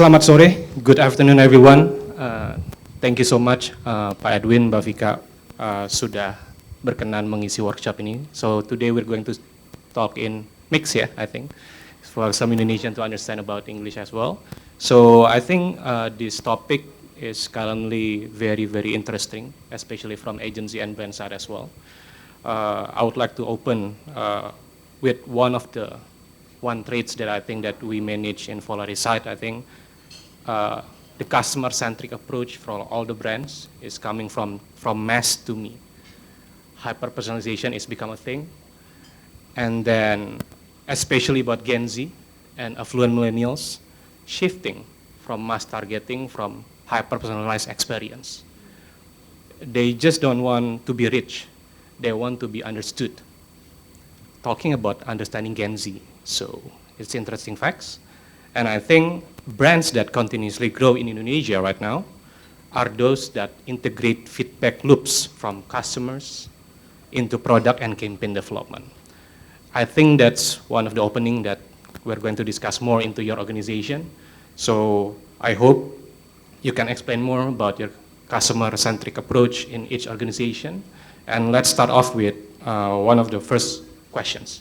Selamat sore, good afternoon everyone. Thank you so much Pak Edwin, Mbak Fika sudah berkenan mengisi workshop ini. So today we're going to talk in mix I think, for some Indonesian to understand about English as well. So I think this topic is currently very, very interesting, especially from agency and brand side as well. I would like to open with one traits that I think that we manage in Volare side. I think the customer-centric approach for all the brands is coming from mass to me. Hyper-personalization is become a thing. And then, especially about Gen Z and affluent millennials, shifting from mass targeting from hyper-personalized experience. They just don't want to be rich. They want to be understood. Talking about understanding Gen Z. So it's interesting facts. And I think brands that continuously grow in Indonesia right now are those that integrate feedback loops from customers into product and campaign development. I think that's one of the opening that we're going to discuss more into your organization. So I hope you can explain more about your customer-centric approach in each organization. And let's start off with one of the first questions.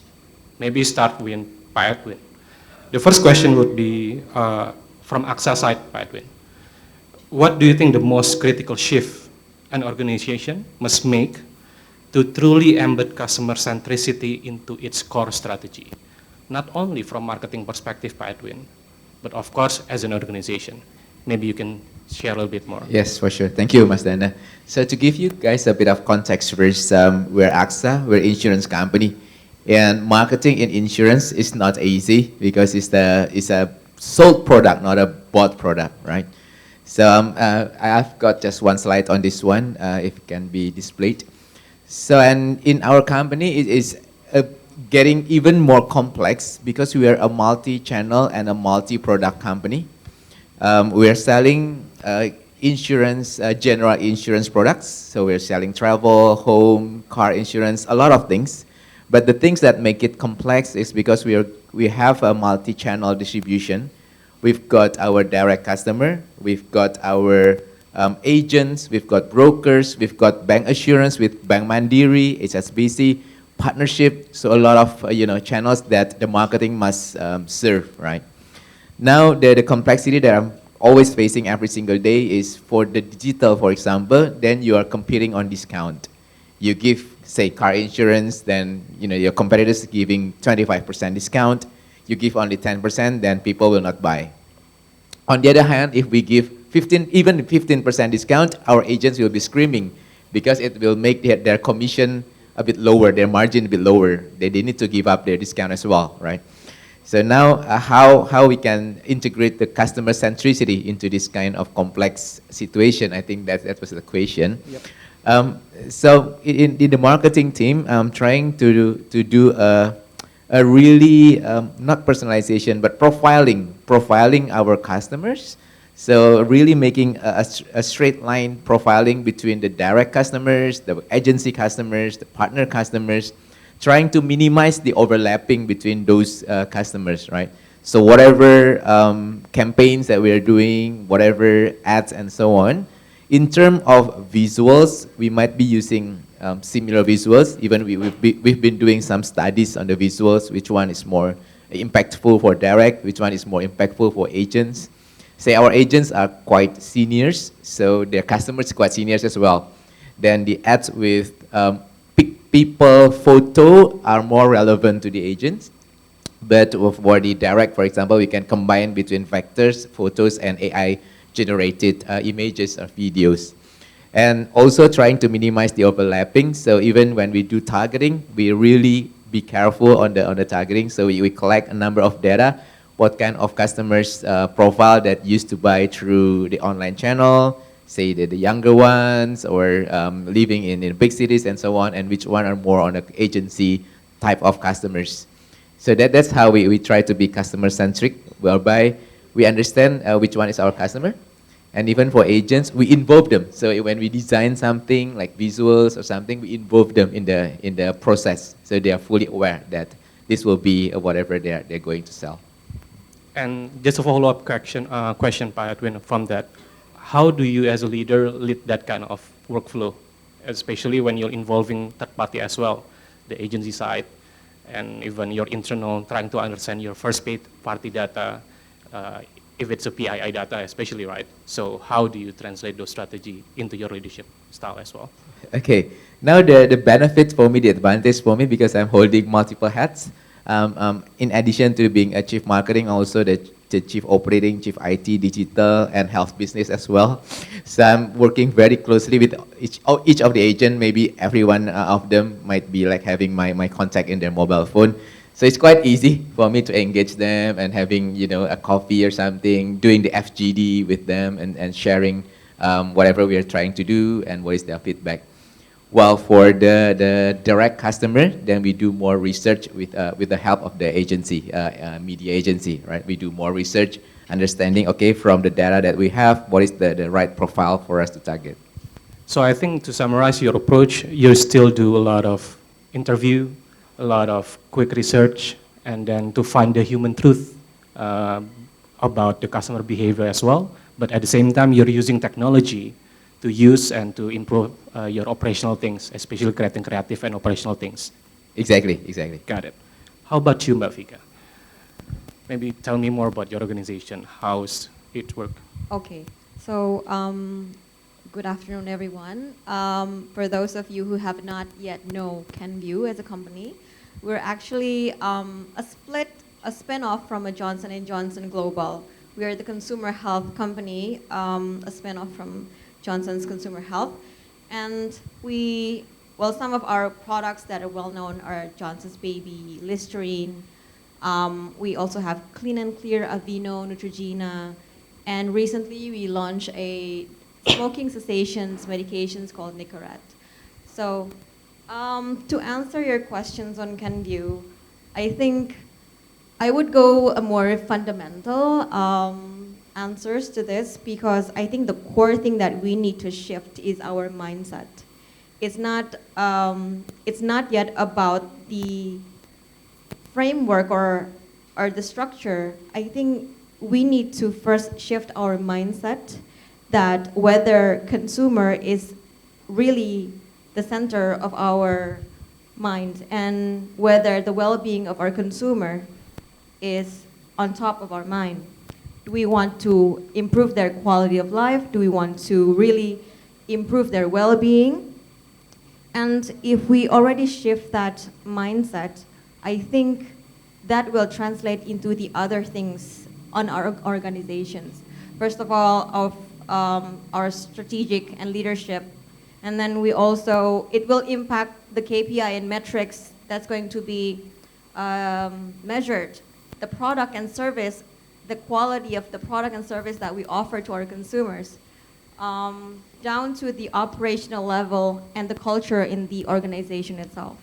Maybe start with Pak Edwin. The first question would be from AXA side, Pak Edwin. What do you think the most critical shift an organization must make to truly embed customer centricity into its core strategy? Not only from marketing perspective, Pak Edwin, but of course as an organization. Maybe you can share a little bit more. Yes, for sure. Thank you, Mas Dana. So to give you guys a bit of context first, we're AXA, we're an insurance company. And marketing in insurance is not easy because it's a sold product, not a bought product, right? So I've got just one slide on this one, if it can be displayed. So and in our company, it is getting even more complex because we are a multi-channel and a multi-product company. We are selling insurance, general insurance products. So we're selling travel, home, car insurance, a lot of things. But the things that make it complex is because we have a multi-channel distribution. We've got our direct customer, we've got our agents, we've got brokers, we've got bank assurance with Bank Mandiri, HSBC, partnership. So a lot of channels that the marketing must serve, right? Now the complexity that I'm always facing every single day is for the digital, for example, then you are competing on discount. You give, say, car insurance, then your competitors giving 25% discount. You give only 10%, then people will not buy. On the other hand, if we give even 15% discount, our agents will be screaming because it will make their commission a bit lower, their margin a bit lower. They need to give up their discount as well, right? So now how we can integrate the customer centricity into this kind of complex situation, I think that was the question. Yep. So in the marketing team, I'm trying to do a really, not personalization, but profiling our customers. So really making a straight line profiling between the direct customers, the agency customers, the partner customers, trying to minimize the overlapping between those customers, right? So whatever campaigns that we are doing, whatever ads and so on, in terms of visuals, we might be using similar visuals. Even we've been doing some studies on the visuals, which one is more impactful for direct, which one is more impactful for agents. Say our agents are quite seniors, so their customers are quite seniors as well. Then the ads with people photo are more relevant to the agents. But for the direct, for example, we can combine between vectors, photos, and AI generated images or videos. And also trying to minimize the overlapping. So even when we do targeting, we really be careful on the targeting. So we collect a number of data, what kind of customers profile that used to buy through the online channel, say the younger ones, or living in big cities and so on, and which one are more on the agency type of customers. So that's how we try to be customer-centric, whereby we understand which one is our customer. And even for agents, we involve them. So when we design something like visuals or something, we involve them in the process. So they are fully aware that this will be whatever they're going to sell. And just a follow-up question, Pak Edwin, from that. How do you as a leader lead that kind of workflow, especially when you're involving third party as well, the agency side, and even your internal, trying to understand your first party data, if it's a PII data especially, right? So how do you translate those strategy into your leadership style as well? Okay, now the benefit for me, the advantage for me, because I'm holding multiple hats. In addition to being a chief marketing, also the chief operating, chief IT, digital, and health business as well. So I'm working very closely with each of the agent. Maybe every one of them might be like having my contact in their mobile phone. So it's quite easy for me to engage them and having, you know, a coffee or something, doing the FGD with them and sharing whatever we are trying to do and what is their feedback. While for the direct customer, then we do more research with the help of the agency, media agency, right? We do more research, understanding, okay, from the data that we have, what is the right profile for us to target. So I think to summarize your approach, you still do a lot of interview, a lot of quick research, and then to find the human truth uh, about the customer behavior as well. But at the same time, you're using technology to use and to improve your operational things, especially creating creative and operational things. Exactly, exactly. Got it. How about you, Mbak Fika? Maybe tell me more about your organization. How's it work? Okay, so good afternoon, everyone. For those of you who have not yet know Kenvue as a company, we're actually a spin-off from a Johnson Johnson Global. We are the consumer health company, a spin-off from Johnson's Consumer Health, and some of our products that are well known are Johnson's Baby, Listerine. We also have Clean and Clear, Aveeno, Neutrogena, and recently we launched a smoking cessations medications called Nicorette. So to answer your questions on Kenvue, I think I would go a more fundamental answers to this, because I think the core thing that we need to shift is our mindset. It's not yet about the framework or the structure. I think we need to first shift our mindset that whether consumer is really the center of our mind and whether the well-being of our consumer is on top of our mind. Do we want to improve their quality of life? Do we want to really improve their well-being? And if we already shift that mindset, I think that will translate into the other things on our organizations. First of all, of our strategic and leadership. And then it will impact the KPI and metrics that's going to be measured. The product and service, the quality of the product and service that we offer to our consumers, down to the operational level and the culture in the organization itself.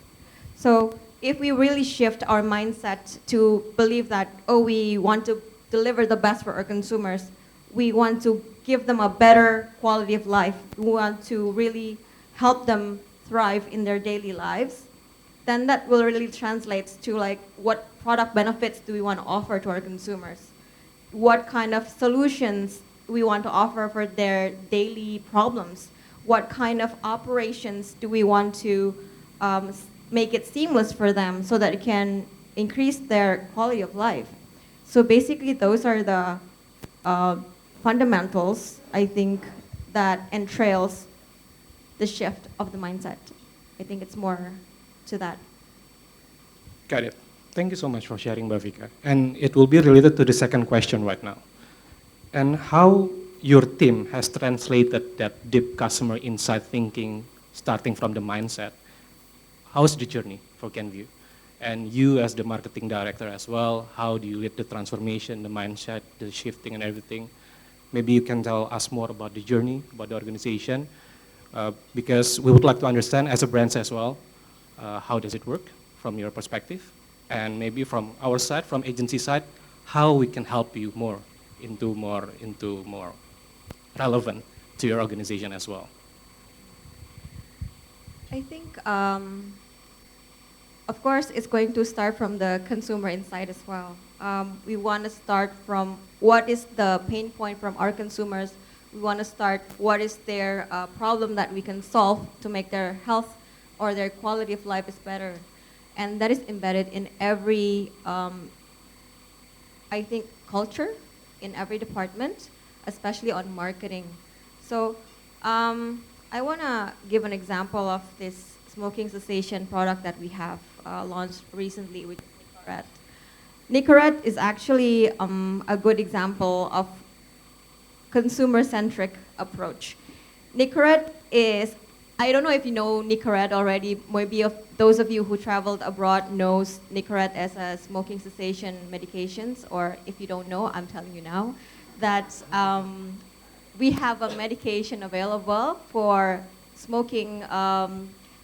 So if we really shift our mindset to believe that, we want to deliver the best for our consumers, we want to give them a better quality of life, we want to really help them thrive in their daily lives, then that will really translate to like what product benefits do we want to offer to our consumers, what kind of solutions we want to offer for their daily problems, what kind of operations do we want to make it seamless for them so that it can increase their quality of life. So basically those are the fundamentals, I think, that entails the shift of the mindset. I think it's more to that. Got it. Thank you so much for sharing, Mbak Fika. And it will be related to the second question right now. And how your team has translated that deep customer insight thinking, starting from the mindset. How's the journey for Kenvue? And you as the marketing director as well, how do you lead the transformation, the mindset, the shifting and everything? Maybe you can tell us more about the journey, about the organization, because we would like to understand as a brand as well, how does it work from your perspective? And maybe from our side, from agency side, how we can help you more into more relevant to your organization as well. I think of course, it's going to start from the consumer insight as well. We want to start from what is the pain point from our consumers. We want to start what is their problem that we can solve to make their health or their quality of life is better. And that is embedded in every, I think, culture, in every department, especially on marketing. So I want to give an example of this smoking cessation product that we have launched recently with Nicorette. Nicorette is actually a good example of consumer-centric approach. Nicorette is, I don't know if you know Nicorette already, maybe of those of you who traveled abroad knows Nicorette as a smoking cessation medications, or if you don't know, I'm telling you now, that we have a medication available for smoking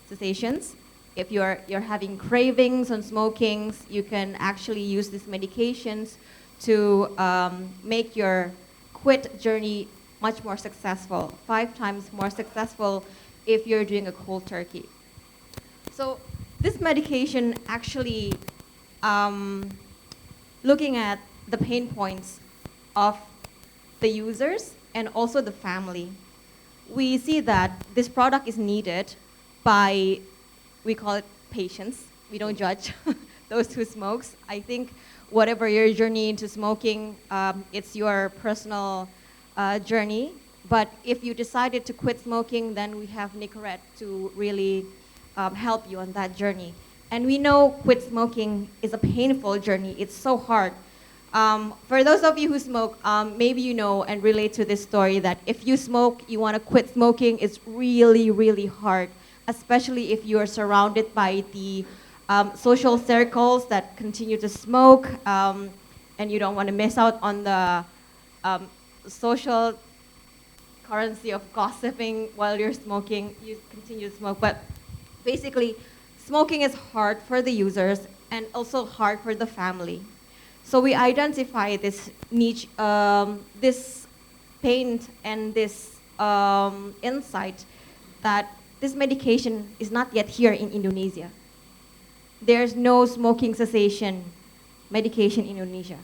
cessations. If you're having cravings on smokings, you can actually use these medications to make your quit journey much more successful, 5 times more successful if you're doing a cold turkey. So this medication actually looking at the pain points of the users and also the family. We see that this product is needed by, we call it patients. We don't judge those who smokes. I think whatever your journey into smoking, it's your personal journey. But if you decided to quit smoking, then we have Nicorette to really help you on that journey. And we know quit smoking is a painful journey. It's so hard. For those of you who smoke, maybe you know and relate to this story that if you smoke, you want to quit smoking, it's really, really hard, especially if you are surrounded by the social circles that continue to smoke, and you don't want to miss out on the social currency of gossiping while you're smoking, you continue to smoke. But basically, smoking is hard for the users and also hard for the family. So we identify this niche, this pain and this insight that this medication is not yet here in Indonesia. There's no smoking cessation medication in Indonesia.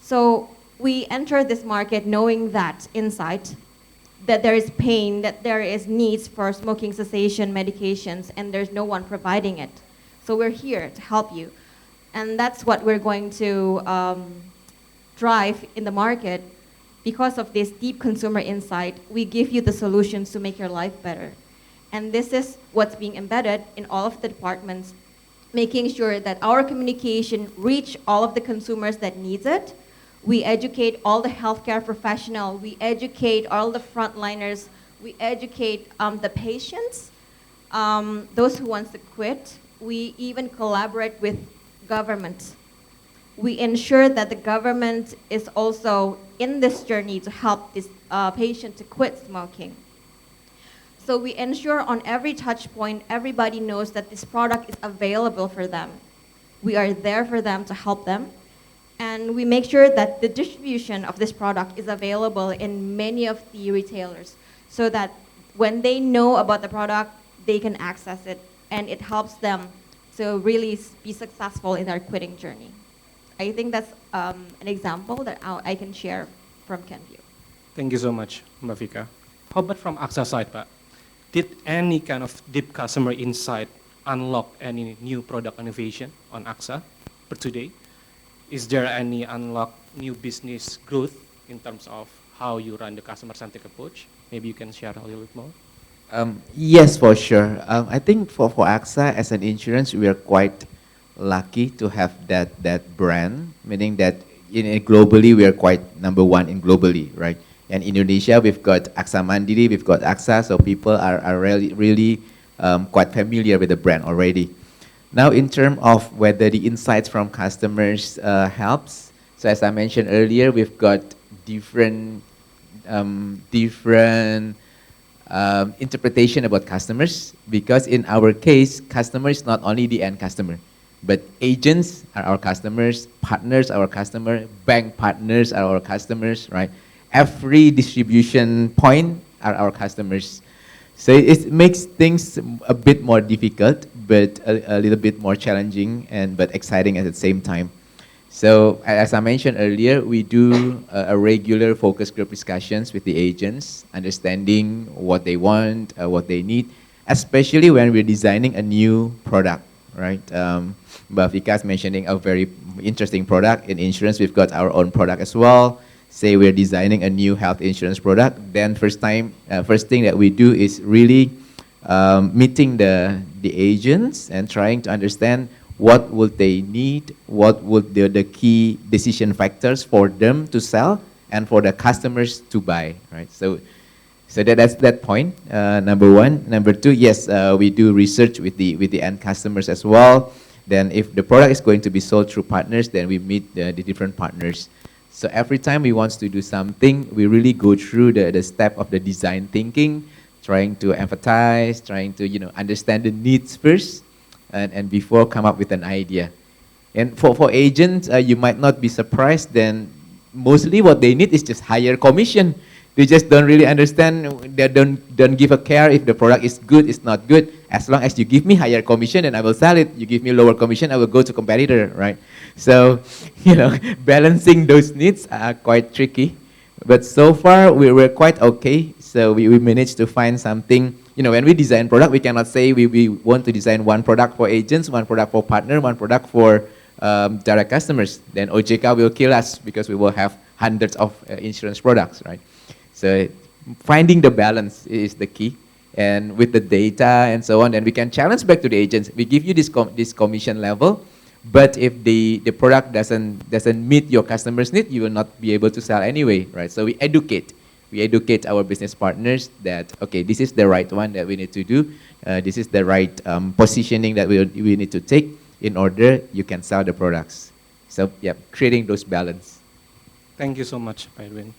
So we enter this market knowing that insight, that there is pain, that there is needs for smoking cessation medications, and there's no one providing it. So we're here to help you. And that's what we're going to drive in the market. Because of this deep consumer insight, we give you the solutions to make your life better. And this is what's being embedded in all of the departments, making sure that our communication reach all of the consumers that needs it. We educate all the healthcare professionals. We educate all the frontliners. We educate the patients, those who want to quit. We even collaborate with government. We ensure that the government is also in this journey to help this patient to quit smoking. So we ensure on every touch point, everybody knows that this product is available for them. We are there for them to help them. And we make sure that the distribution of this product is available in many of the retailers so that when they know about the product, they can access it, and it helps them to really be successful in their quitting journey. I think that's an example that I can share from Kenvue. Thank you so much, Mbak Fika. How about from AXA side, Pak? Did any kind of deep customer insight unlock any new product innovation on AXA per today? Is there any unlock new business growth in terms of how you run the customer-centric approach? Maybe you can share a little bit more. Yes, for sure. I think for AXA as an insurance, we are quite lucky to have that brand, meaning that globally we are quite number one in globally, right? And Indonesia, we've got AXA Mandiri, we've got AXA, so people are really quite familiar with the brand already. Now, in terms of whether the insights from customers helps, so as I mentioned earlier, we've got different interpretation about customers, because in our case, customer is not only the end customer, but agents are our customers, partners are our customer, bank partners are our customers, right? Every distribution point are our customers. So it makes things a bit more difficult, but a little bit more challenging but exciting at the same time. So as I mentioned earlier, we do a regular focus group discussions with the agents, understanding what they want, what they need, especially when we're designing a new product, right? But Fika's mentioning a very interesting product. In insurance, we've got our own product as well. Say we're designing a new health insurance product, then first thing that we do is really meeting the agents and trying to understand what would they need, what would the key decision factors for them to sell and for the customers to buy, right? So that's that point, number one. Number two, yes, we do research with the end customers as well. Then if the product is going to be sold through partners, then we meet the different partners. So every time we want to do something, we really go through the step of the design thinking, trying to empathize, trying to understand the needs first, and before come up with an idea. And for agents, you might not be surprised, then mostly what they need is just higher commission. They just don't really understand, they don't give a care if the product is good, it's not good. As long as you give me higher commission, then I will sell it. You give me lower commission, I will go to competitor, right? So, balancing those needs are quite tricky. But so far, we're quite okay. So we managed to find something. When we design product, we cannot say we want to design one product for agents, one product for partner, one product for direct customers. Then OJK will kill us because we will have hundreds of insurance products, right? So finding the balance is the key. And with the data and so on, then we can challenge back to the agents. We give you this commission level, but if the product doesn't meet your customer's need, you will not be able to sell anyway, right? So we educate our business partners that, okay, this is the right one that we need to do. This is the right positioning that we need to take in order you can sell the products. So yeah, creating those balance. Thank you so much, Edwin.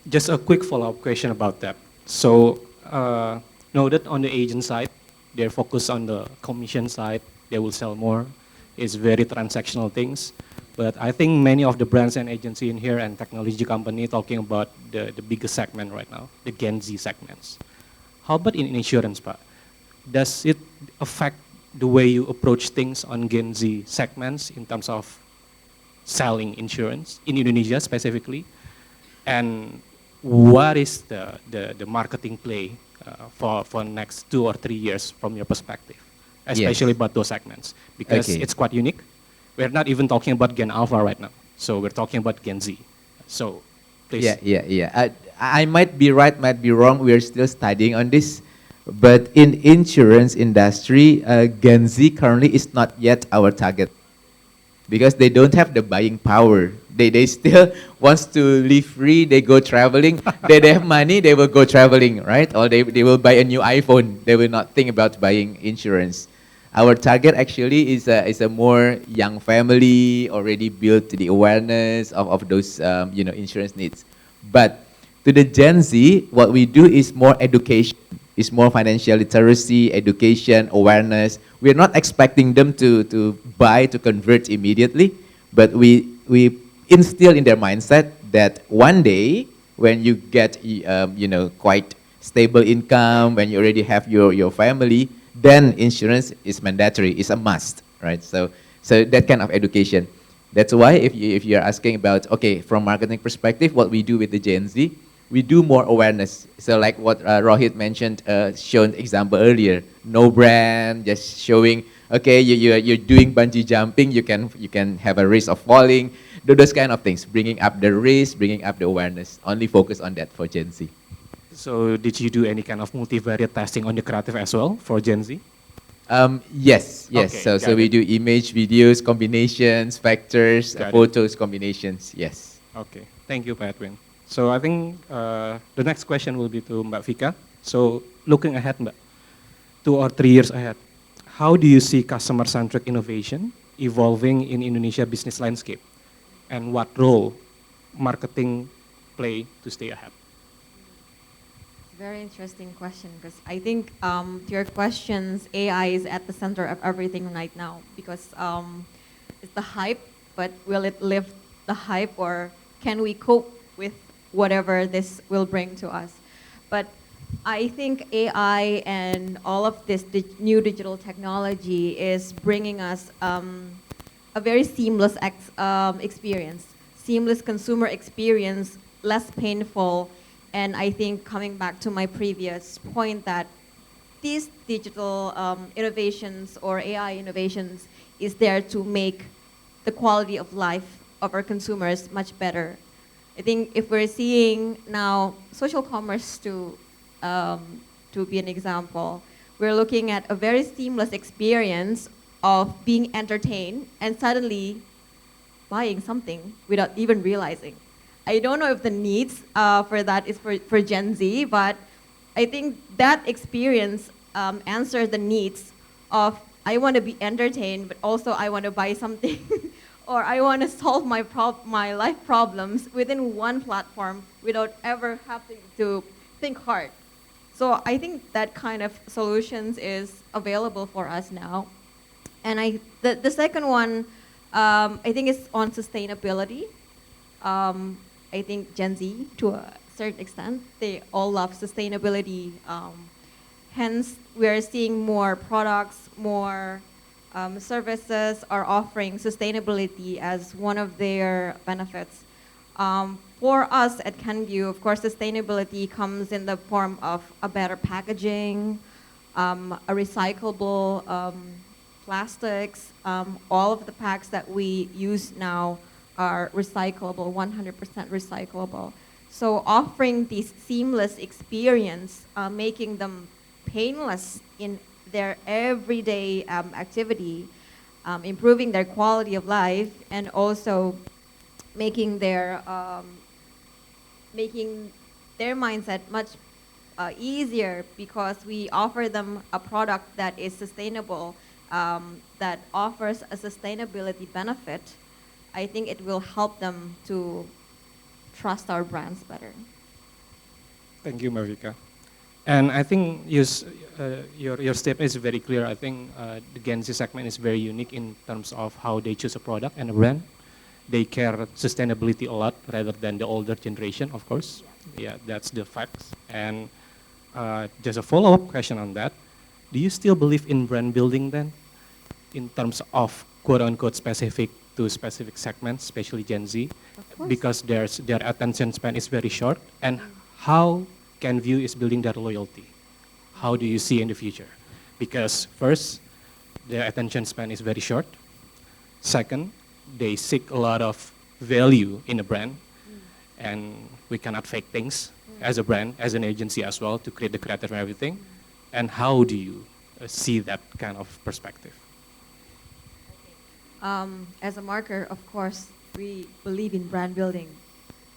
Just a quick follow-up question about that. So noted on the agent side, they're focused on the commission side. They will sell more. It's very transactional things. But I think many of the brands and agency in here and technology company talking about the biggest segment right now, the Gen Z segments. How about in insurance, Pak? Does it affect the way you approach things on Gen Z segments in terms of selling insurance in Indonesia specifically? And what is the marketing play for next 2 or 3 years from your perspective, especially about those segments? Because it's quite unique. We're not even talking about Gen Alpha right now. So we're talking about Gen Z. So please. Yeah. I might be right, might be wrong. We're still studying on this. But in insurance industry, Gen Z currently is not yet our target because they don't have the buying power. They still wants to live free. They go traveling. they have money. They will go traveling, right? Or they will buy a new iPhone. They will not think about buying insurance. Our target actually is a more young family, already built the awareness of those insurance needs. But to the Gen Z, what we do is more education. It's more financial literacy, education, awareness. We're not expecting them to buy, to convert immediately, but we instill in their mindset that one day when you get quite stable income, when you already have your family, then insurance is mandatory, it's a must, right? So that kind of education. That's why if you're asking about, okay, from marketing perspective, what we do with the Gen Z, we do more awareness. So like what Rohit mentioned, shown example earlier, no brand, just showing, okay, you're doing bungee jumping, you can have a risk of falling, do those kind of things, bringing up the risk, bringing up the awareness. Only focus on that for Gen Z. So did you do any kind of multivariate testing on the creative as well for Gen Z? Yes. Okay, so we do image, videos, combinations, factors, photos, combinations, yes. Okay, thank you, Pak Edwin. So I think the next question will be to Mbak Fika. So looking ahead, Mbak, 2 or 3 years ahead, how do you see customer-centric innovation evolving in Indonesia business landscape? And what role marketing play to stay ahead? Very interesting question, because I think to your questions, AI is at the center of everything right now, because it's the hype, but will it lift the hype, or can we cope with whatever this will bring to us? But I think AI and all of this new digital technology is bringing us a very seamless experience, seamless consumer experience, less painful. And I think coming back to my previous point that these digital innovations or AI innovations is there to make the quality of life of our consumers much better. I think if we're seeing now social commerce to be an example, we're looking at a very seamless experience of being entertained and suddenly buying something without even realizing. I don't know if the needs for that is for Gen Z, but I think that experience answers the needs of I want to be entertained, but also I want to buy something, or I want to solve my life problems within one platform without ever having to think hard. So I think that kind of solutions is available for us now. And the second one, I think is on sustainability. I think Gen Z, to a certain extent, they all love sustainability. Hence, we are seeing more products, more services are offering sustainability as one of their benefits. For us at Kenvue, of course, sustainability comes in the form of a better packaging, a recyclable plastics. All of the packs that we use now are recyclable, 100% recyclable. So offering this seamless experience, making them painless in their everyday activity, improving their quality of life, and also making their mindset much easier because we offer them a product that is sustainable, that offers a sustainability benefit. I think it will help them to trust our brands better. Thank you, Marika. And I think your statement is very clear. I think the Gen Z segment is very unique in terms of how they choose a product and a brand. They care sustainability a lot rather than the older generation, of course. Yeah, that's the facts. And just a follow-up question on that. Do you still believe in brand building then, in terms of quote-unquote specific to specific segments, especially Gen Z? Because their attention span is very short. And how Kenvue is building their loyalty? How do you see in the future? Because first, their attention span is very short. Second, they seek a lot of value in a brand, and we cannot fake things as a brand, as an agency as well, to create the creative and everything. And how do you see that kind of perspective? As a marketer, of course, we believe in brand building.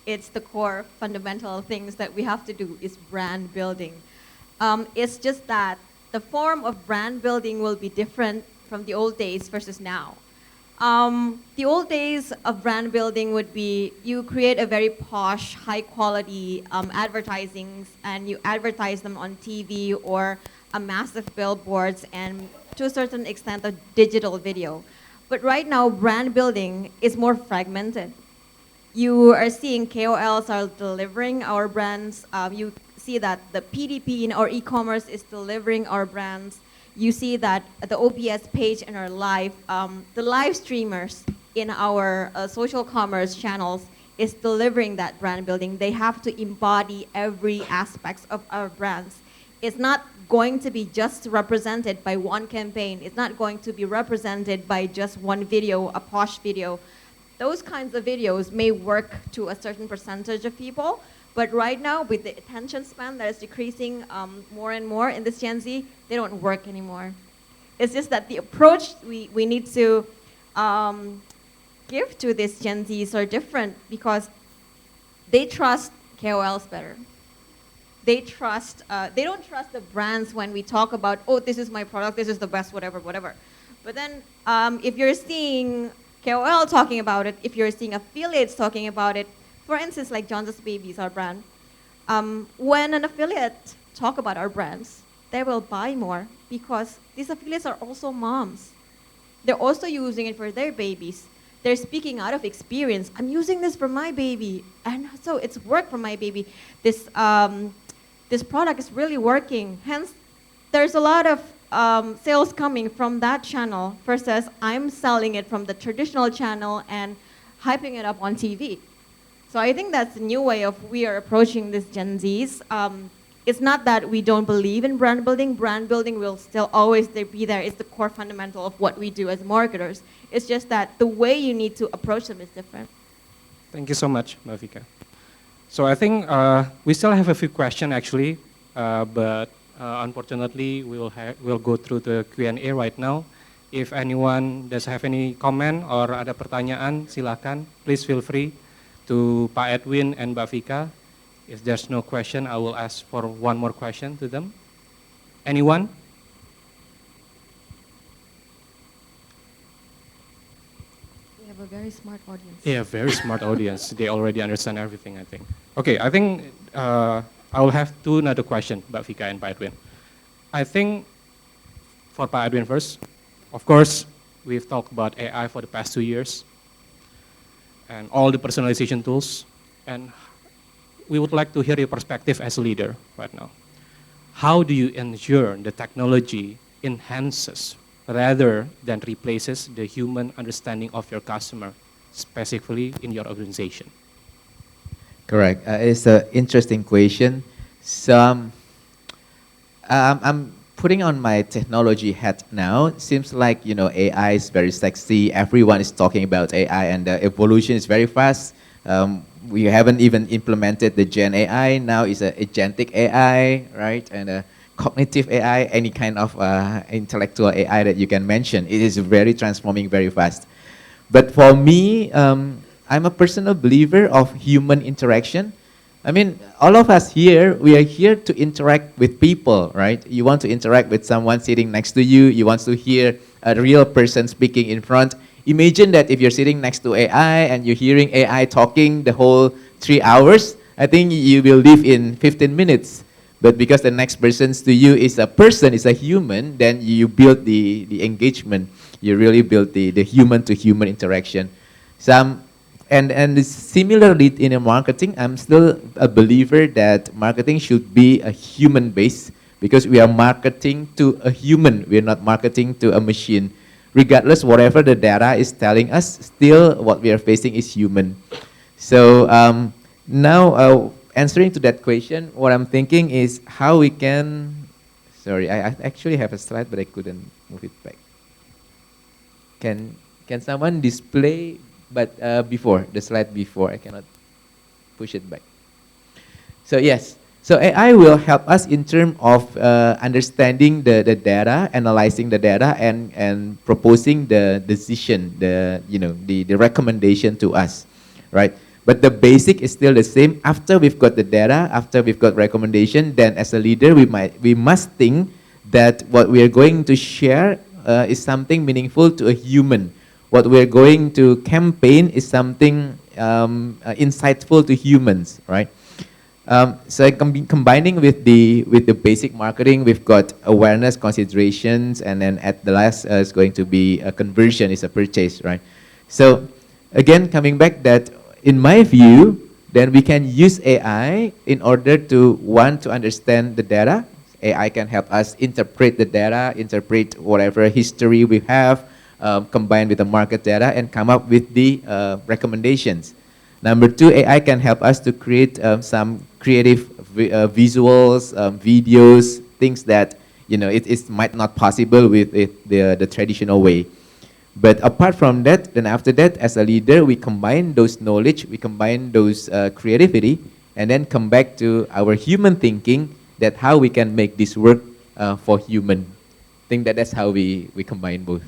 It's the core fundamental things that we have to do is brand building. It's just that the form of brand building will be different from the old days versus now. The old days of brand building would be you create a very posh, high quality advertisings and you advertise them on TV or a massive billboards and to a certain extent a digital video. But right now, brand building is more fragmented. You are seeing KOLs are delivering our brands. You see that the PDP in our e-commerce is delivering our brands. You see that the OPS page in our live, the live streamers in our social commerce channels is delivering that brand building. They have to embody every aspect of our brands. It's not going to be just represented by one campaign. It's not going to be represented by just one video, a posh video. Those kinds of videos may work to a certain percentage of people, but right now with the attention span that is decreasing more and more in this Gen Z, they don't work anymore. It's just that the approach we need to give to this Gen Zs are different because they trust KOLs better. They don't trust the brands when we talk about, oh, this is my product, this is the best, whatever, whatever. But then if you're seeing KOL talking about it, if you're seeing affiliates talking about it, for instance, like Johnson's Babies, our brand, when an affiliate talk about our brands, they will buy more because these affiliates are also moms. They're also using it for their babies. They're speaking out of experience. I'm using this for my baby, and so it's worked for my baby. This this product is really working. Hence, there's a lot of sales coming from that channel versus I'm selling it from the traditional channel and hyping it up on TV. So I think that's a new way of we are approaching this Gen Zs. It's not that we don't believe in brand building. Brand building will still always be there. It's the core fundamental of what we do as marketers. It's just that the way you need to approach them is different. Thank you so much, Mbak Fika. So I think we still have a few questions actually, but unfortunately we'll go through the Q&A right now. If anyone does have any comment or ada pertanyaan, silakan. Please feel free to Pak Edwin and Mbak Fika. If there's no question, I will ask for one more question to them. Anyone? We have a very smart audience. Yeah, very smart audience. They already understand everything, I think. Okay, I think I will have another question, Mbak Fika and Pak Edwin. I think for Pak Edwin first, of course, we've talked about AI for the past 2 years and all the personalization tools, and we would like to hear your perspective as a leader right now. How do you ensure the technology enhances rather than replaces the human understanding of your customer, specifically in your organization? Correct. It's an interesting question. So I'm putting on my technology hat now. It seems like AI is very sexy. Everyone is talking about AI, and the evolution is very fast. We haven't even implemented the Gen AI. Now it's an agentic AI, right? And cognitive AI, any kind of intellectual AI that you can mention. It is very transforming very fast. But for me, I'm a personal believer of human interaction. I mean, all of us here, we are here to interact with people, right? You want to interact with someone sitting next to you. You want to hear a real person speaking in front. Imagine that if you're sitting next to AI and you're hearing AI talking the whole 3 hours, I think you will live in 15 minutes. But because the next person to you is a person, is a human, then you build the engagement. You really build the human-to-human interaction. And similarly in marketing, I'm still a believer that marketing should be a human-based because we are marketing to a human. We are not marketing to a machine. Regardless, whatever the data is telling us, still what we are facing is human. So now answering to that question, what I'm thinking is how we can, sorry, I actually have a slide, but I couldn't move it back. Can someone display, but before, the slide before, I cannot push it back. So yes. So AI will help us in terms of understanding the data, analyzing the data, and proposing the decision, the recommendation to us, right? But the basic is still the same. After we've got the data, after we've got recommendation, then as a leader, we must think that what we are going to share is something meaningful to a human. What we are going to campaign is something insightful to humans, right? So combining with the basic marketing, we've got awareness, considerations, and then at the last is going to be a conversion, is a purchase, right? So again, coming back that in my view, then we can use AI in order to understand the data. AI can help us interpret the data, interpret whatever history we have, combined with the market data, and come up with the recommendations. Number two, AI can help us to create some creative visuals, videos, things that it might not possible with the traditional way. But apart from that, then after that, as a leader, we combine those knowledge, we combine those creativity, and then come back to our human thinking that how we can make this work for human. I think that's how we combine both.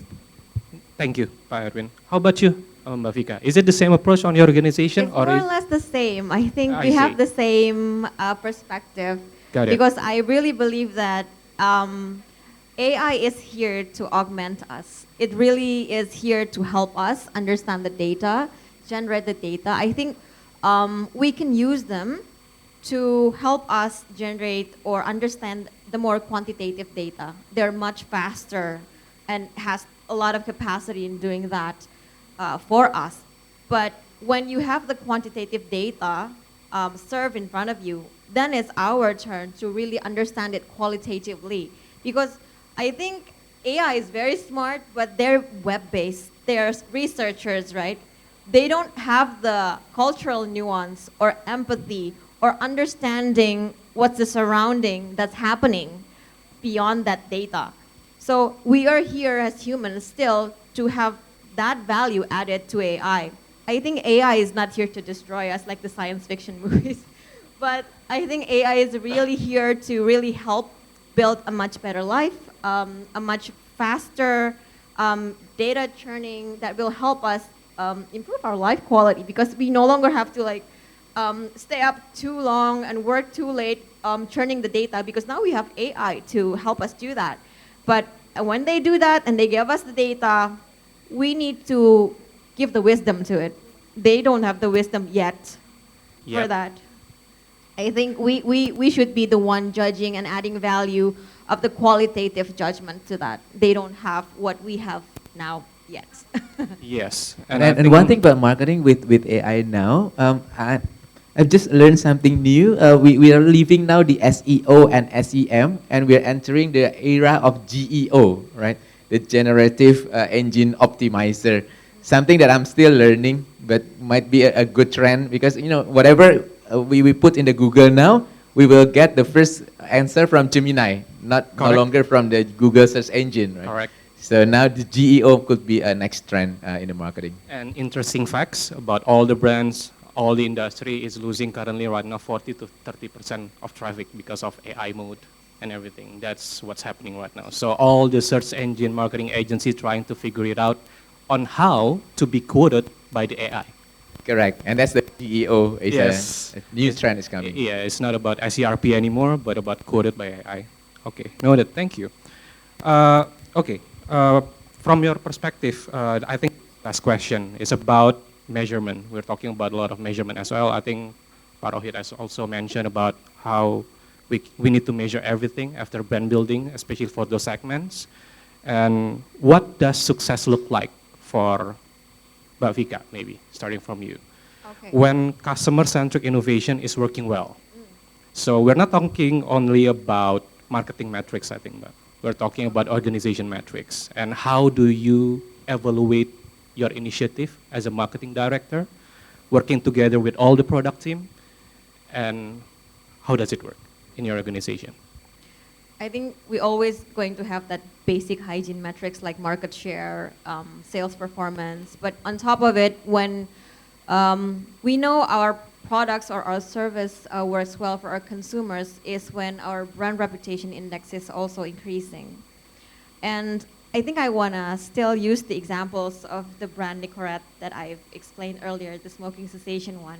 Thank you, Pak Edwin. How about you, Mbak Fika? Is it the same approach on your organization? It's more or less the same. I think we have the same perspective. Got it. Because I really believe that AI is here to augment us. It really is here to help us understand the data, generate the data. I think we can use them to help us generate or understand the more quantitative data. They're much faster and has a lot of capacity in doing that for us. But when you have the quantitative data, serve in front of you, then it's our turn to really understand it qualitatively. Because I think AI is very smart, but they're web-based. They're researchers, right? They don't have the cultural nuance or empathy or understanding what's the surrounding that's happening beyond that data. So we are here as humans still to have that value added to AI. I think AI is not here to destroy us like the science fiction movies, but I think AI is really here to really help build a much better life, a much faster data churning that will help us improve our life quality, because we no longer have to stay up too long and work too late churning the data, because now we have AI to help us do that. But when they do that and they give us the data, we need to give the wisdom to it. They don't have the wisdom yet for that. I think we should be the one judging and adding value of the qualitative judgment to that. They don't have what we have now yet. Yes. And one thing about marketing with AI now, I've just learned something new. We are leaving now the SEO and SEM, and we are entering the era of GEO, right? The generative engine optimizer. Something that I'm still learning, but might be a good trend, because whatever we put in the Google now, we will get the first answer from Gemini, no longer from the Google search engine, right? Correct. So now the GEO could be a next trend in the marketing. And interesting facts about all the brands, all the industry is losing currently right now 40 to 30% of traffic because of AI mode and everything. That's what's happening right now. So all the search engine marketing agencies trying to figure it out on how to be quoted by the AI. Correct, and that's the GEO. Yes. A new trend is coming. Yeah, it's not about SERP anymore, but about quoted by AI. Okay, noted. Thank you. From your perspective, I think last question is about measurement. We're talking about a lot of measurement as well. I think Pak Rohit has also mentioned about how we need to measure everything after brand building, especially for those segments. And what does success look like for Mbak Fika, maybe, starting from you? Okay. When customer-centric innovation is working well. So we're not talking only about marketing metrics, I think, but we're talking about organization metrics. And how do you evaluate your initiative as a marketing director, working together with all the product team, and how does it work in your organization? I think we're always going to have that basic hygiene metrics like market share, sales performance. But on top of it, when we know our products or our service works well for our consumers, is when our brand reputation index is also increasing. And I think I want to still use the examples of the brand Nicorette that I've explained earlier, the smoking cessation one.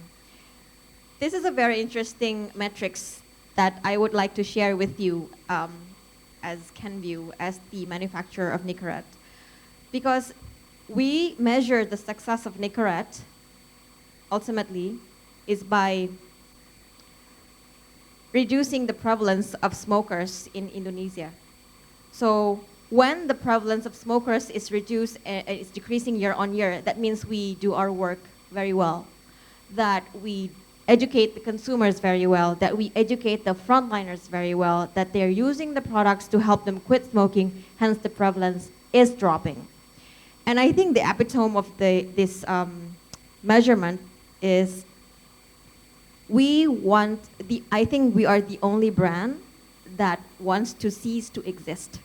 This is a very interesting metrics that I would like to share with you as Kenvue, as the manufacturer of Nicorette. Because we measure the success of Nicorette, ultimately, is by reducing the prevalence of smokers in Indonesia. So when the prevalence of smokers is reduced, is decreasing year on year, that means we do our work very well, that we educate the consumers very well, that we educate the frontliners very well, that they're using the products to help them quit smoking, hence the prevalence is dropping. And I think the epitome of this measurement is I think we are the only brand that wants to cease to exist.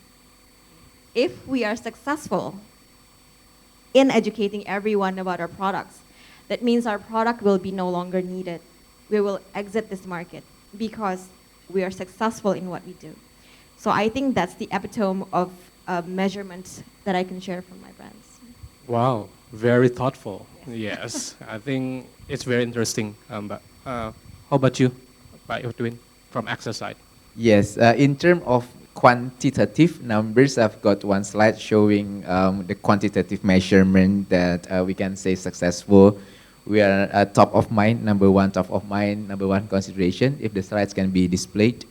If we are successful in educating everyone about our products, that means our product will be no longer needed. We will exit this market because we are successful in what we do. So I think that's the epitome of measurement that I can share from my brands. Wow, very thoughtful. Yes, I think it's very interesting. But how about you, Pak Edwin, from AXA side? Yes, in terms of quantitative numbers, I've got one slide showing the quantitative measurement that we can say successful. We are top of mind, number one consideration, if the slides can be displayed.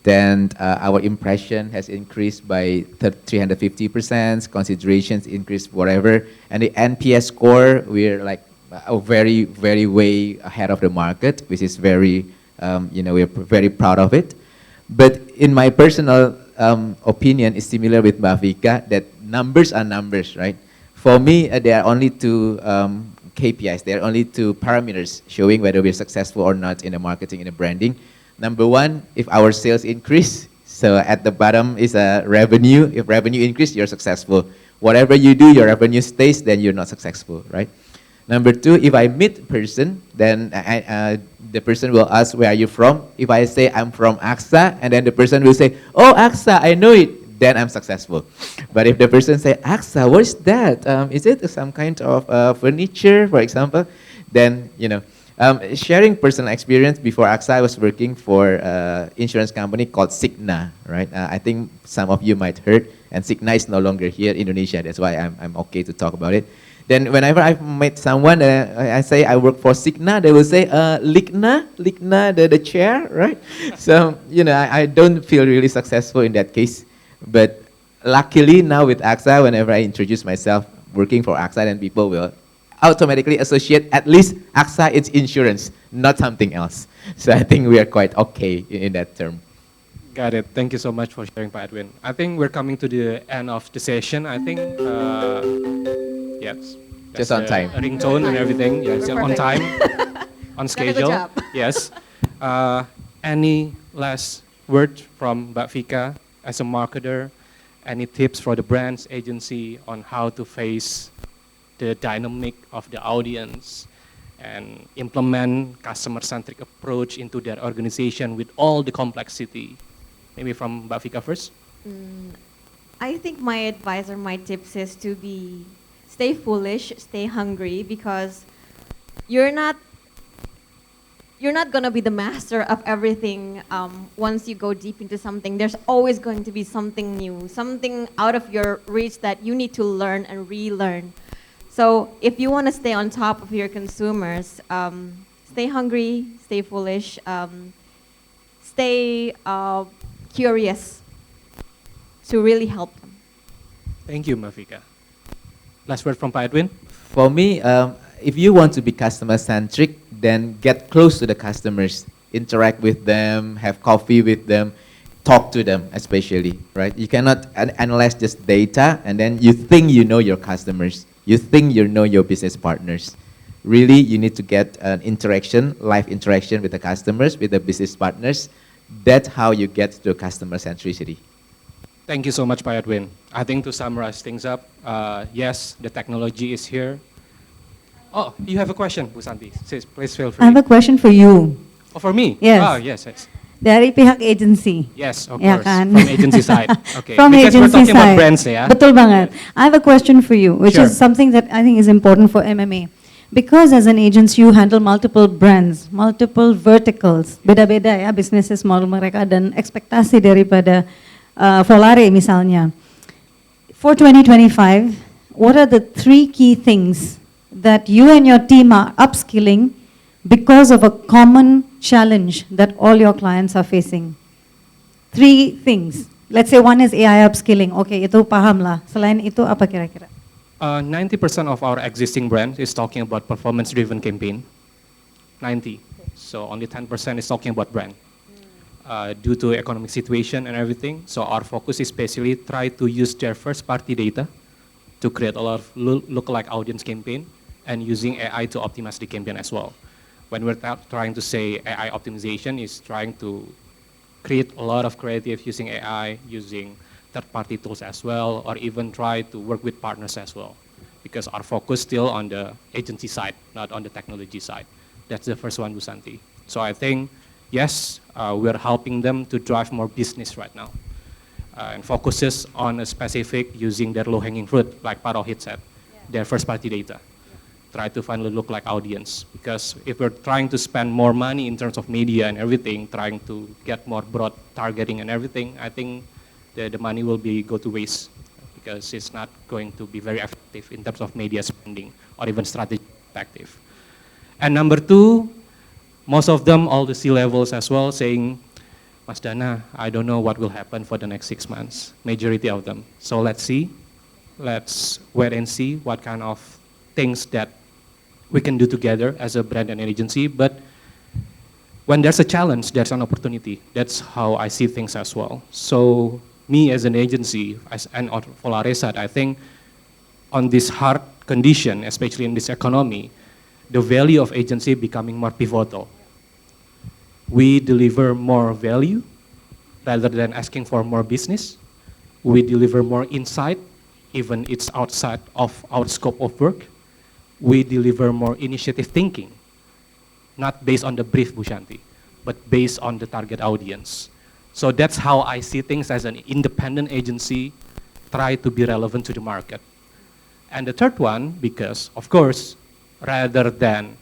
Then our impression has increased by 350%, considerations increased whatever, and the NPS score, we're like very, very way ahead of the market, which is very, we're very proud of it. But in my personal opinion, is similar with Mbak Fika, that numbers are numbers, right? For me, there are only two KPIs. There are only two parameters showing whether we're successful or not in the marketing and the branding. Number one, if our sales increase. So at the bottom is a revenue. If revenue increase, you're successful. Whatever you do, your revenue stays, then you're not successful, right? Number two, if I meet person, then the person will ask, where are you from? If I say I'm from AXA, and then the person will say, oh, AXA, I know it, then I'm successful. But if the person say, AXA, what is that? Is it some kind of furniture, for example? Then, sharing personal experience, before AXA, I was working for insurance company called Cigna, right? I think some of you might heard, and Cigna is no longer here in Indonesia. That's why I'm okay to talk about it. Then whenever I met someone, I say I work for Cigna, they will say, Ligna, the chair, right? So, I don't feel really successful in that case. But luckily now with AXA, whenever I introduce myself working for AXA, then people will automatically associate at least AXA is insurance, not something else. So I think we are quite okay in that term. Got it. Thank you so much for sharing, Pak Edwin. I think we're coming to the end of the session. I think, yes. Just on time. Ringtone and everything. Yes, We're on perfect. time, on schedule. job. Yes. Any last word from Mbak Fika as a marketer? Any tips for the brands agency on how to face the dynamic of the audience and implement customer-centric approach into their organization with all the complexity? Maybe from Mbak Fika first. I think my advice or my tips is to stay foolish, stay hungry, because you're not gonna be the master of everything once you go deep into something. There's always going to be something new, something out of your reach that you need to learn and relearn. So if you want to stay on top of your consumers, stay hungry, stay foolish, stay curious to really help them. Thank you, Mbak Fika. Last word from Pak Edwin. For me, if you want to be customer-centric, then get close to the customers, interact with them, have coffee with them, talk to them especially, right? You cannot analyze just data and then you think you know your customers. You think you know your business partners. Really, you need to get an interaction, live interaction with the customers, with the business partners. That's how you get to customer centricity. Thank you so much, Pak Edwin. I think to summarize things up, yes, the technology is here. Oh, you have a question, Bu Santi. Please feel free. I have a question for you. Oh, for me? Yes. Oh, yes, yes. Dari pihak agency. Yes, of Ya course. kan? From agency side. Okay. From Because agency we're talking about side. brands, ya. Betul banget. I have a question for you, which Sure. is something that I think is important for MMA. Because as an agency, you handle multiple brands, multiple verticals, beda-beda ya business model mereka dan ekspektasi daripada Volare misalnya. For 2025, what are the 3 key things that you and your team are upskilling because of a common challenge that all your clients are facing? 3 things. Let's say one is AI upskilling. Okay, itu paham lah. Selain itu apa kira-kira? 90% of our existing brand is talking about performance-driven campaign. 90. So only 10% is talking about brand. Due to economic situation and everything, so our focus is basically try to use their first-party data to create a lot of lookalike audience campaign and using AI to optimize the campaign as well. When we're trying to say AI optimization is trying to create a lot of creative using AI, using third-party tools as well, or even try to work with partners as well. Because our focus still on the agency side, not on the technology side. That's the first one, Bu Santi. So I think, yes, we're helping them to drive more business right now. And focuses on a specific using their low-hanging fruit, like Parohit said, their first-party data. Try to find a look-like audience. Because if we're trying to spend more money in terms of media and everything, trying to get more broad targeting and everything, I think the money will go to waste because it's not going to be very effective in terms of media spending or even strategy effective. And number 2, most of them, all the C-levels as well, saying, Mas Dana, I don't know what will happen for the next 6 months, majority of them. So let's see, let's wait and see what kind of things that we can do together as a brand and an agency. But when there's a challenge, there's an opportunity. That's how I see things as well. So me as an agency, and on Volare side, I think on this hard condition, especially in this economy, the value of agency becoming more pivotal. We deliver more value rather than asking for more business. We deliver more insight, even it's outside of our scope of work. We deliver more initiative thinking, not based on the brief, Bu Shanti, but based on the target audience. So that's how I see things as an independent agency, try to be relevant to the market. And the third one, because of course, rather than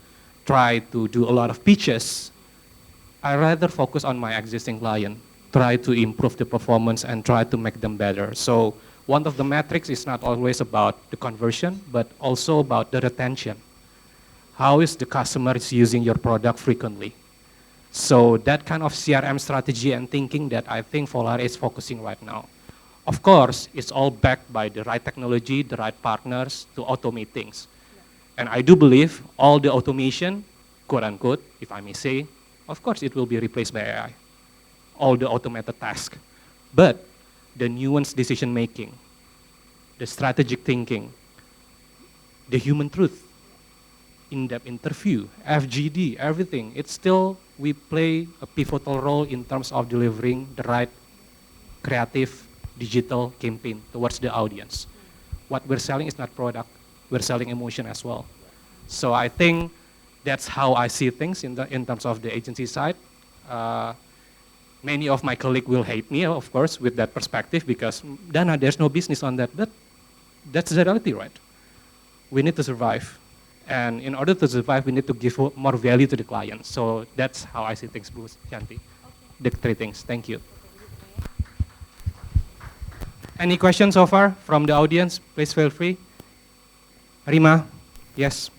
try to do a lot of pitches, I rather focus on my existing client, try to improve the performance and try to make them better. So one of the metrics is not always about the conversion, but also about the retention. How is the customer is using your product frequently? So that kind of CRM strategy and thinking that I think Volare is focusing right now. Of course, it's all backed by the right technology, the right partners to automate things. And I do believe all the automation, quote unquote, if I may say, of course it will be replaced by AI. All the automated tasks. But the nuanced decision making, the strategic thinking, the human truth, in-depth interview, FGD, everything, it's still, we play a pivotal role in terms of delivering the right creative digital campaign towards the audience. What we're selling is not product, we're selling emotion as well. So I think that's how I see things in terms of the agency side. Many of my colleagues will hate me, of course, with that perspective because, Dana, there's no business on that, but that's the reality, right? We need to survive. And in order to survive, we need to give more value to the client. So that's how I see things, Bu Shanti. The three things. Thank you. Any questions so far from the audience? Please feel free. Rima, yes.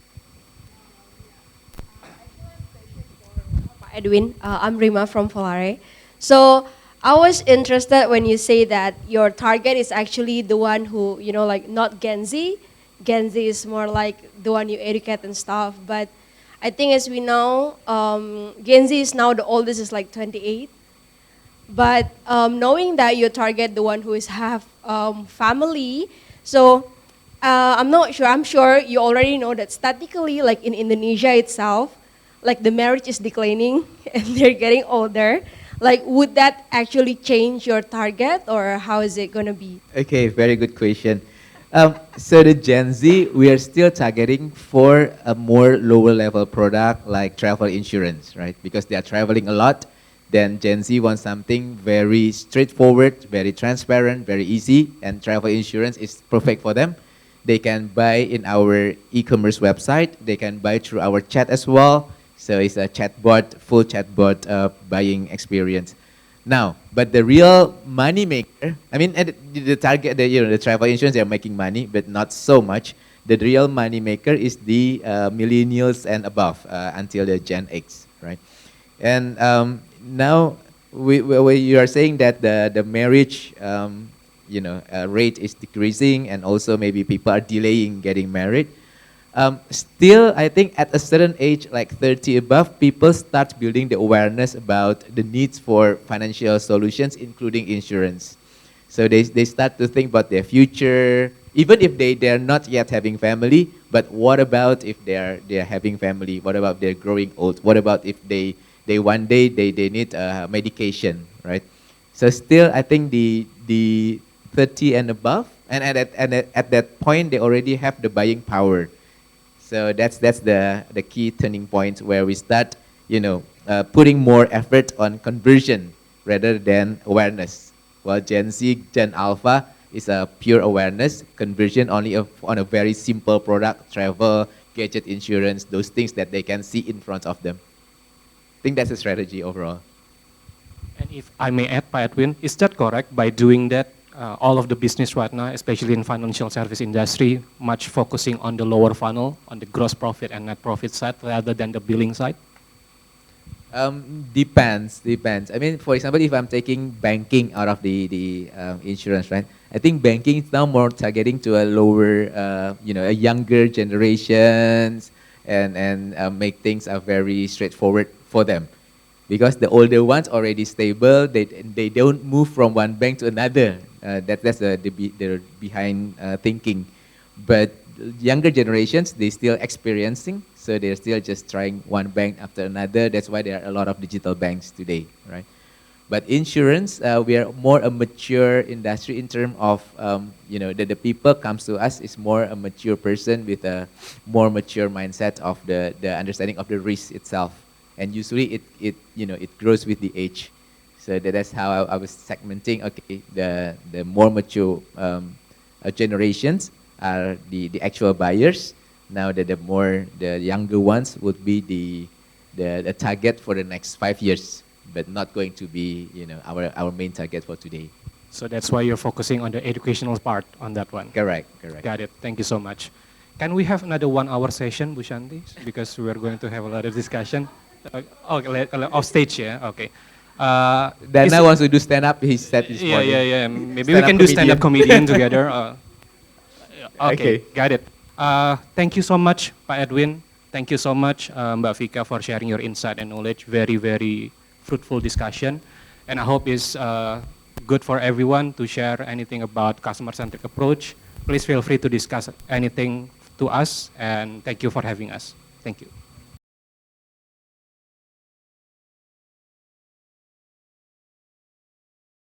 Edwin, I'm Rima from Volare. So I was interested when you say that your target is actually the one who, you know, like not Gen Z. Gen Z is more like the one you educate and stuff. But I think as we know, Gen Z is now the oldest is like 28. But knowing that you target the one who is half family, so I'm not sure, I'm sure you already know that statistically, like in Indonesia itself, like the marriage is declining and they're getting older. Like, would that actually change your target or how is it going to be? Okay, very good question. So the Gen Z, we are still targeting for a more lower level product like travel insurance, right? Because they are traveling a lot. Then Gen Z wants something very straightforward, very transparent, very easy, and travel insurance is perfect for them. They can buy in our e-commerce website. They can buy through our chat as well. So it's a chatbot, full chatbot buying experience. Now, but the real money maker, I mean, the target, the travel insurance, they're making money, but not so much. The real money maker is the millennials and above until the Gen X, right? And now you are saying that the marriage, rate is decreasing, and also maybe people are delaying getting married. Still, I think at a certain age, like 30 above, people start building the awareness about the needs for financial solutions, including insurance. So they start to think about their future, even if they're not yet having family, but what about if they're having family? What about they're growing old? What about if they one day they need medication, right? So still, I think the 30 and above, and at that point, they already have the buying power. So that's the key turning point where we start, putting more effort on conversion rather than awareness. While Gen Z, Gen Alpha is a pure awareness, conversion only on a very simple product, travel, gadget insurance, those things that they can see in front of them. I think that's a strategy overall. And if I may add, Pak Edwin, is that correct? By doing that, all of the business right now, especially in financial service industry, much focusing on the lower funnel, on the gross profit and net profit side rather than the billing side? Depends. I mean, for example, if I'm taking banking out of the insurance, right? I think banking is now more targeting to a lower, a younger generations, and make things very straightforward for them. Because the older ones already stable, they don't move from one bank to another. That's the behind thinking. But younger generations, they still experiencing, so they're still just trying one bank after another. That's why there are a lot of digital banks today, right? But insurance, we are more a mature industry in terms of, the people comes to us is more a mature person with a more mature mindset of the understanding of the risk itself. And usually it grows with the age. So that's how I was segmenting, okay, the more mature generations are the actual buyers. Now the younger ones would be the target for the next 5 years, but not going to be our main target for today. So that's why you're focusing on the educational part on that one. Correct. Got it. Thank you so much. Can we have another 1 hour session, Bu Shanti? Because we are going to have a lot of discussion. Off stage, yeah. Okay. Dana wants to do stand up. He said this morning. Yeah. Maybe we can do stand up comedian together. Okay, got it. Thank you so much, Pak Edwin. Thank you so much, Mbak Fika, for sharing your insight and knowledge. Very, very fruitful discussion. And I hope it's good for everyone to share anything about customer-centric approach. Please feel free to discuss anything to us. And thank you for having us. Thank you.